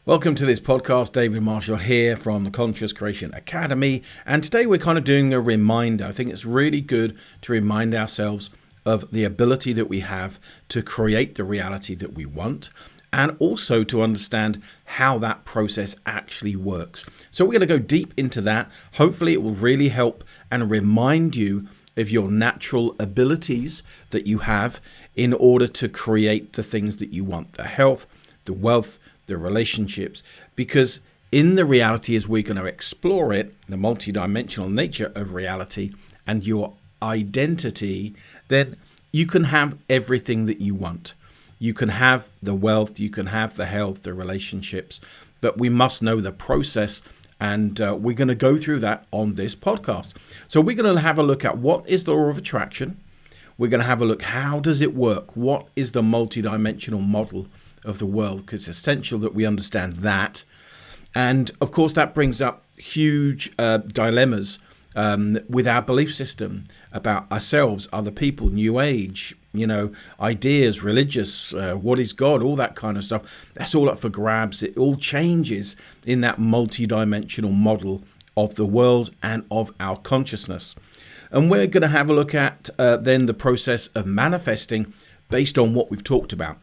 Welcome to this podcast. David Marshall here from the Conscious Creation Academy. And today we're kind of doing a reminder. I think it's really good to remind ourselves of the ability that we have to create the reality that we want, and also to understand how that process actually works. So we're going to go deep into that. Hopefully it will really help and remind you of your natural abilities that you have in order to create the things that you want, the health, the wealth, the relationships, because in the reality, as we're going to explore it, the multidimensional nature of reality and your identity, then you can have everything that you want. You can have the wealth, you can have the health, the relationships, but we must know the process, and we're going to go through that on this podcast. So we're going to have a look at what is the law of attraction. We're going to have a look, how does it work? What is the multidimensional model of the world? Because it's essential that we understand that. And of course, that brings up huge dilemmas with our belief system about ourselves, other people, New Age, ideas, religious, what is God, all that kind of stuff. That's all up for grabs. It all changes in that multidimensional model of the world and of our consciousness. And we're going to have a look at then the process of manifesting based on what we've talked about.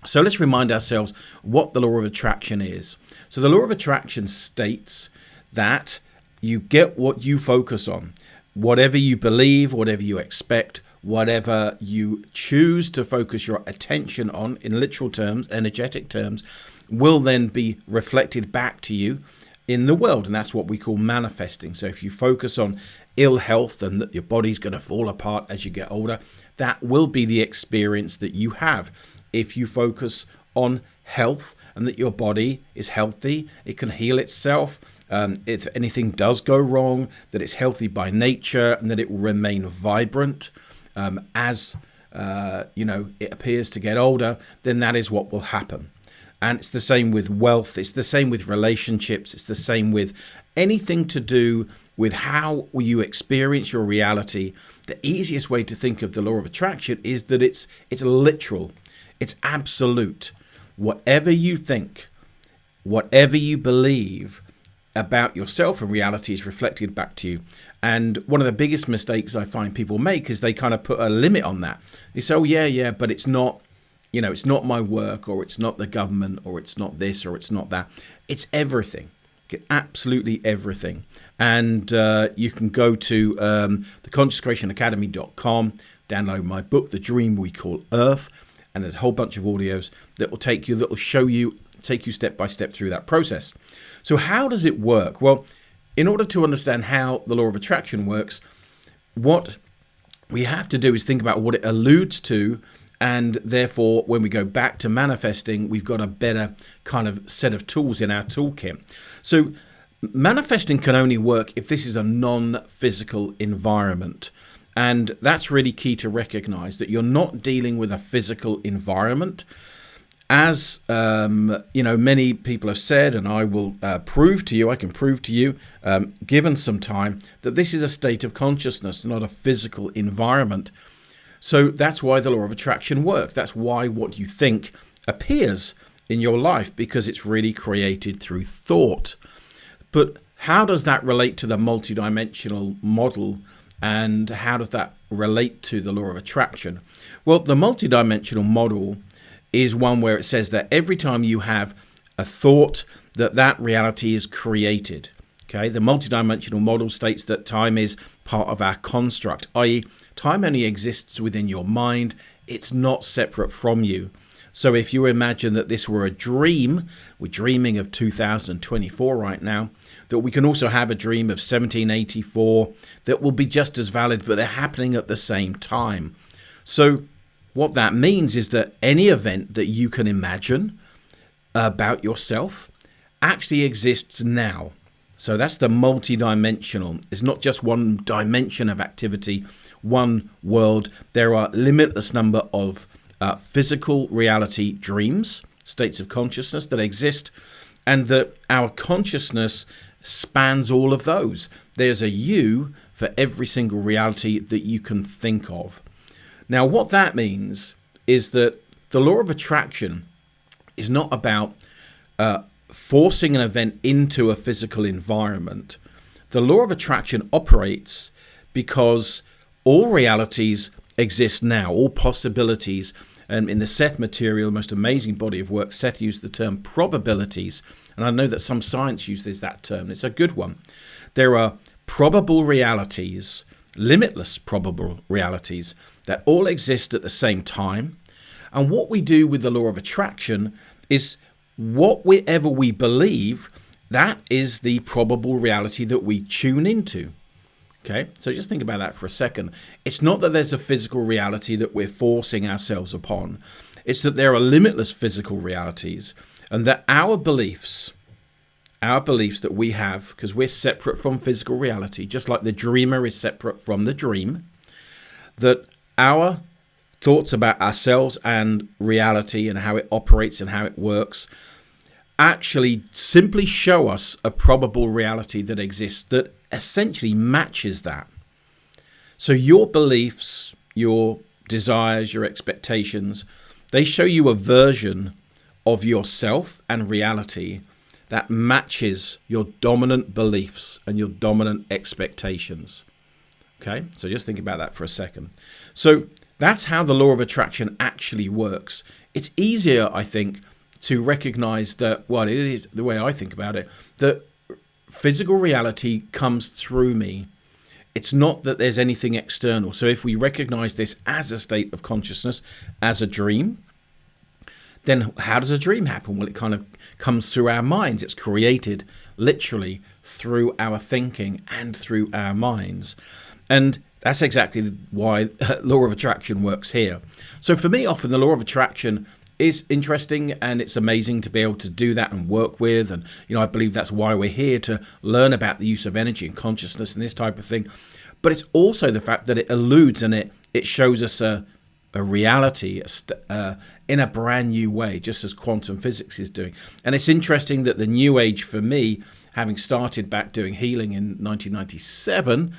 So let's remind ourselves what the law of attraction is. So the law of attraction states that you get what you focus on. Whatever you believe, whatever you expect, whatever you choose to focus your attention on, in literal terms, energetic terms, will then be reflected back to you in the world. And that's what we call manifesting. So if you focus on ill health and that your body's going to fall apart as you get older, that will be the experience that you have. If you focus on health and that your body is healthy, it can heal itself. If anything does go wrong, that it's healthy by nature and that it will remain vibrant as it appears to get older, then that is what will happen. And it's the same with wealth. It's the same with relationships. It's the same with anything to do with how you experience your reality. The easiest way to think of the law of attraction is that it's literal. It's absolute. Whatever you think, whatever you believe about yourself and reality is reflected back to you. And one of the biggest mistakes I find people make is they kind of put a limit on that. They say, oh, yeah, but it's not, it's not my work, or it's not the government, or it's not this, or it's not that. It's everything. Absolutely everything. And you can go to theconsciouscreationacademy.com, download my book, The Dream We Call Earth. And there's a whole bunch of audios that will take you step by step through that process. So how does it work? Well, in order to understand how the law of attraction works, what we have to do is think about what it alludes to. And therefore, when we go back to manifesting, we've got a better kind of set of tools in our toolkit. So manifesting can only work if this is a non-physical environment. And that's really key to recognize, that you're not dealing with a physical environment. As many people have said, and I will I can prove to you, given some time, that this is a state of consciousness, not a physical environment. So that's why the law of attraction works. That's why what you think appears in your life, because it's really created through thought. But how does that relate to the multidimensional model? And how does that relate to the law of attraction? Well, the multidimensional model is one where it says that every time you have a thought, that reality is created. Okay, the multidimensional model states that time is part of our construct, i.e., time only exists within your mind. It's not separate from you. So if you imagine that this were a dream, we're dreaming of 2024 right now, that we can also have a dream of 1784 that will be just as valid, but they're happening at the same time. So what that means is that any event that you can imagine about yourself actually exists now. So that's the multidimensional. It's not just one dimension of activity, one world. There are limitless number of physical reality dreams, states of consciousness that exist, and that our consciousness spans all of those. There's a you for every single reality that you can think of. Now, what that means is that the law of attraction is not about forcing an event into a physical environment, the law of attraction operates because all realities exist now, all possibilities. And in the Seth material, the most amazing body of work, Seth used the term probabilities. And I know that some science uses that term. It's a good one. There are probable realities, limitless probable realities, that all exist at the same time. And what we do with the law of attraction is whatever we believe, that is the probable reality that we tune into. Okay, so just think about that for a second. It's not that there's a physical reality that we're forcing ourselves upon. It's that there are limitless physical realities, and that our beliefs that we have, because we're separate from physical reality, just like the dreamer is separate from the dream, that our thoughts about ourselves and reality and how it operates and how it works actually simply show us a probable reality that exists that essentially matches that. So your beliefs, your desires, your expectations, they show you a version of yourself and reality that matches your dominant beliefs and your dominant expectations. Okay, so just think about that for a second. So that's how the law of attraction actually works. It's easier, I think, to recognize that, well, it is the way I think about it, that physical reality comes through me. It's not that there's anything external. So if we recognize this as a state of consciousness, as a dream, then how does a dream happen? Well, it kind of comes through our minds. It's created literally through our thinking and through our minds. And that's exactly why law of attraction works here. So for me, often the law of attraction is interesting, and it's amazing to be able to do that and work with. And, I believe that's why we're here, to learn about the use of energy and consciousness and this type of thing. But it's also the fact that it alludes and it shows us a reality in a brand new way, just as quantum physics is doing. And it's interesting that the New Age, for me, having started back doing healing in 1997,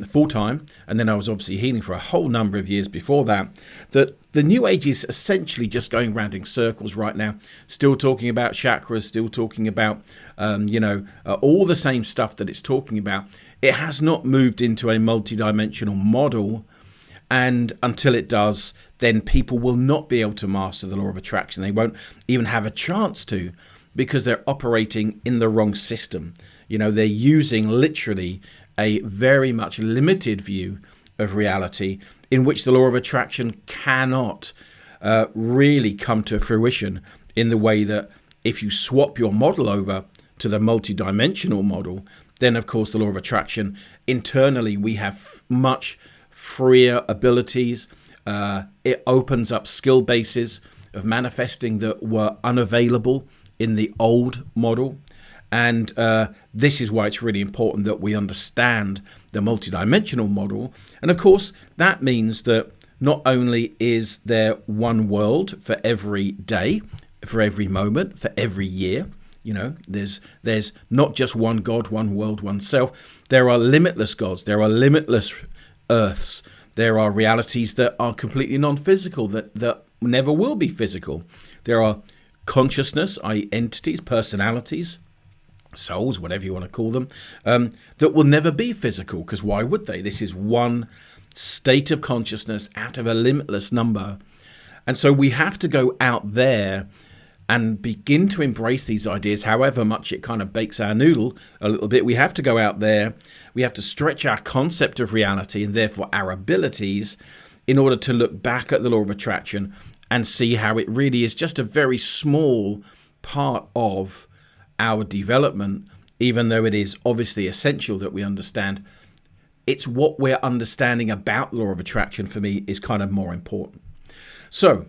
full time, and then I was obviously healing for a whole number of years before that, that the New Age is essentially just going round in circles right now, still talking about chakras, still talking about, all the same stuff that it's talking about. It has not moved into a multidimensional model, and until it does, then people will not be able to master the law of attraction. They won't even have a chance to, because they're operating in the wrong system. They're using literally a very much limited view of reality, in which the law of attraction cannot really come to fruition in the way that if you swap your model over to the multidimensional model, then of course the law of attraction, internally we have much freer abilities. It opens up skill bases of manifesting that were unavailable in the old model. And this is why it's really important that we understand the multidimensional model. And of course, that means that not only is there one world for every day, for every moment, for every year, there's not just one God, one world, one self. There are limitless gods. There are limitless earths. There are realities that are completely non-physical, that never will be physical. There are consciousness, i.e. entities, personalities, souls, whatever you want to call them, that will never be physical, because why would they? This is one state of consciousness out of a limitless number. And so we have to go out there and begin to embrace these ideas, however much it kind of bakes our noodle a little bit. We have to go out there. We have to stretch our concept of reality and therefore our abilities in order to look back at the law of attraction and see how it really is just a very small part of our development, even though it is obviously essential that we understand. It's what we're understanding about the law of attraction, for me, is kind of more important. So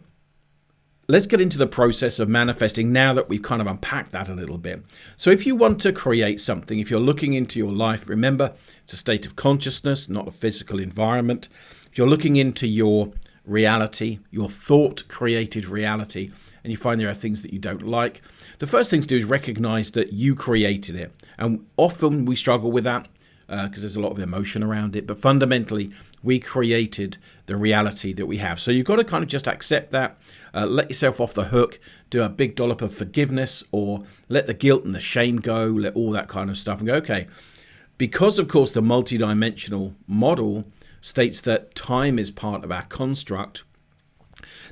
let's get into the process of manifesting now that we've kind of unpacked that a little bit. So if you want to create something, if you're looking into your life, remember, it's a state of consciousness, not a physical environment. If you're looking into your reality, your thought-created reality, and you find there are things that you don't like, the first thing to do is recognize that you created it. And often we struggle with that. because there's a lot of emotion around it. But fundamentally, we created the reality that we have. So you've got to kind of just accept that, let yourself off the hook, do a big dollop of forgiveness, or let the guilt and the shame go, let all that kind of stuff and go, okay, because of course the multidimensional model states that time is part of our construct,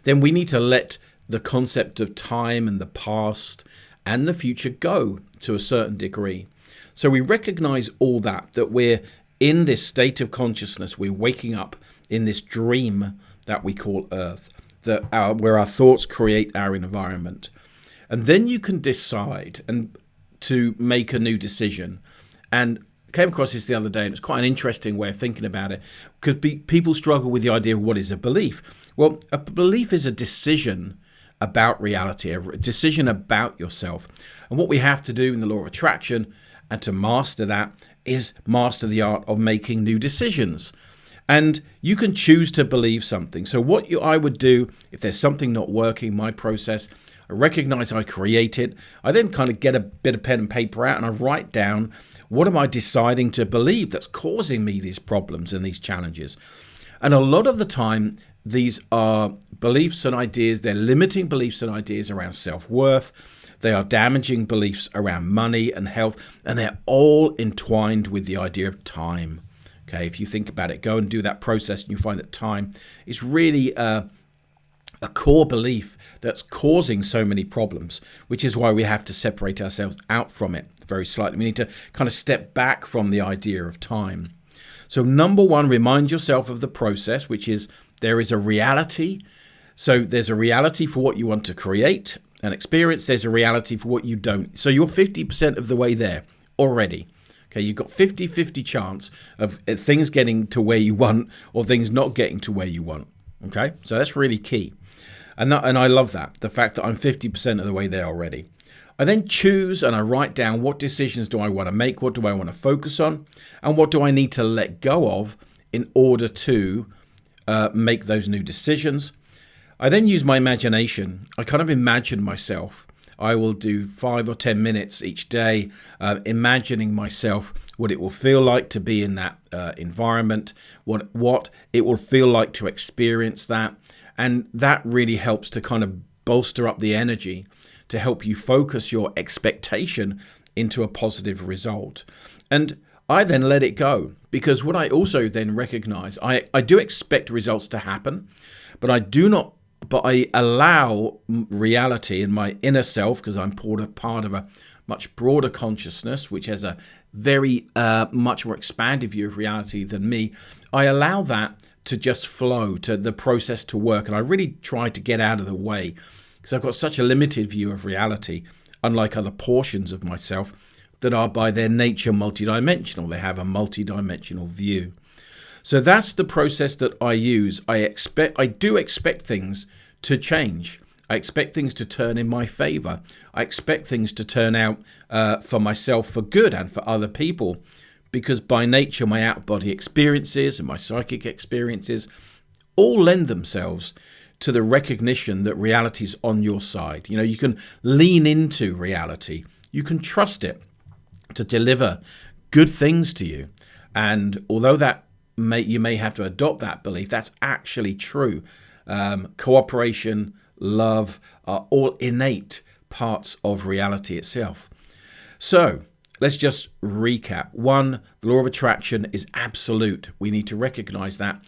then we need to let the concept of time and the past and the future go to a certain degree. So we recognize all that we're in this state of consciousness, we're waking up in this dream that we call Earth, where our thoughts create our environment. And then you can decide and to make a new decision. And came across this the other day, and it's quite an interesting way of thinking about it, because people struggle with the idea of what is a belief. Well, a belief is a decision about reality, a decision about yourself. And what we have to do in the law of attraction, and to master that, is master the art of making new decisions. And you can choose to believe something. So what I would do, if there's something not working, my process, I recognize I create it. I then kind of get a bit of pen and paper out and I write down, what am I deciding to believe that's causing me these problems and these challenges? And a lot of the time, these are beliefs and ideas, they're limiting beliefs and ideas around self-worth. They are damaging beliefs around money and health, and they're all entwined with the idea of time. Okay, if you think about it, go and do that process and you find that time is really a core belief that's causing so many problems, which is why we have to separate ourselves out from it very slightly. We need to kind of step back from the idea of time. So number one, remind yourself of the process, which is there is a reality. So there's a reality for what you want to create and experience. There's a reality for what you don't. So you're 50% of the way there already. Okay, you've got 50-50 chance of things getting to where you want or things not getting to where you want. Okay, so that's really key. And I love that, the fact that I'm 50% of the way there already. I then choose and I write down what decisions do I want to make, what do I want to focus on, and what do I need to let go of in order to make those new decisions. I then use my imagination. I kind of imagine myself. I will do 5 or 10 minutes each day imagining myself, what it will feel like to be in that environment, what it will feel like to experience that. And that really helps to kind of bolster up the energy to help you focus your expectation into a positive result. And I then let it go, because what I also then recognize, I do expect results to happen, but I allow reality in my inner self, because I'm part of a much broader consciousness, which has a very much more expanded view of reality than me. I allow that to just flow, to the process to work. And I really try to get out of the way, because I've got such a limited view of reality, unlike other portions of myself that are by their nature multidimensional. They have a multidimensional view. So that's the process that I use. I do expect things to change. I expect things to turn in my favor. I expect things to turn out for myself for good and for other people, because by nature, my out-of-body experiences and my psychic experiences all lend themselves to the recognition that reality is on your side. You know, you can lean into reality. You can trust it to deliver good things to you. And although you may have to adopt that belief, that's actually true. Cooperation, love are all innate parts of reality itself. So let's just recap. 1, the law of attraction is absolute. We need to recognize that.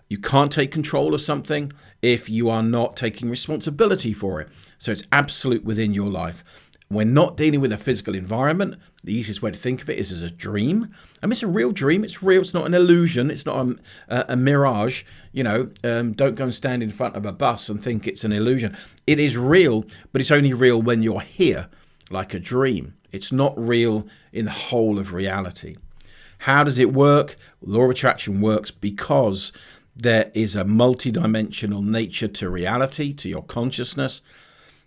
You can't take control of something if you are not taking responsibility for it. So it's absolute within your life. We're not dealing with a physical environment. The easiest way to think of it is as a dream. I mean, it's a real dream. It's real. It's not an illusion. It's not a mirage. You know, don't go and stand in front of a bus and think it's an illusion. It is real, but it's only real when you're here, like a dream. It's not real in the whole of reality. How does it work? Law of attraction works because there is a multidimensional nature to reality, to your consciousness.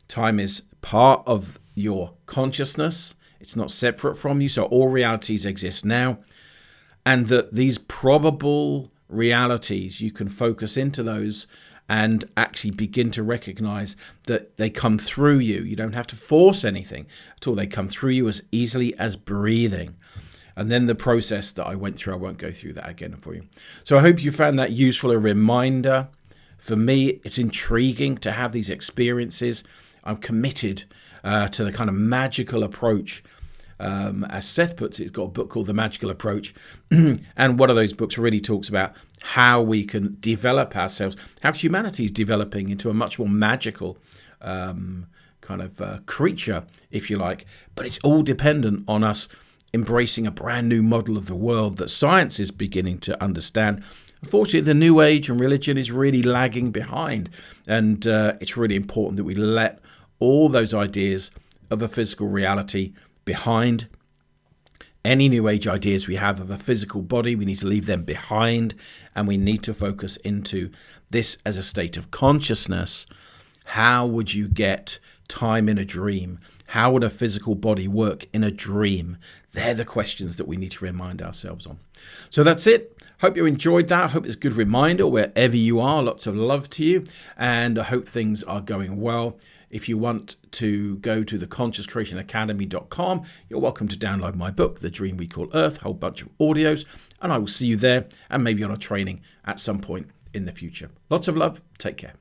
Time is part of your consciousness. It's not separate from you. So all realities exist now. And that these probable realities, you can focus into those and actually begin to recognize that they come through you. You don't have to force anything at all. They come through you as easily as breathing. And then the process that I went through, I won't go through that again for you. So I hope you found that useful, a reminder. For me, it's intriguing to have these experiences. I'm committed to the kind of magical approach. As Seth puts it, he's got a book called The Magical Approach. And one of those books really talks about how we can develop ourselves, how humanity is developing into a much more magical creature, if you like. But it's all dependent on us embracing a brand new model of the world that science is beginning to understand. Unfortunately, the New Age and religion is really lagging behind. And it's really important that we let all those ideas of a physical reality behind. Any New Age ideas we have of a physical body, we need to leave them behind, and we need to focus into this as a state of consciousness. How would you get time in a dream? How would a physical body work in a dream? They're the questions that we need to remind ourselves on. So that's it. Hope you enjoyed that. I hope it's a good reminder wherever you are. Lots of love to you, and I hope things are going well. If you want to go to theconsciouscreationacademy.com, you're welcome to download my book, The Dream We Call Earth, a whole bunch of audios, and I will see you there and maybe on a training at some point in the future. Lots of love. Take care.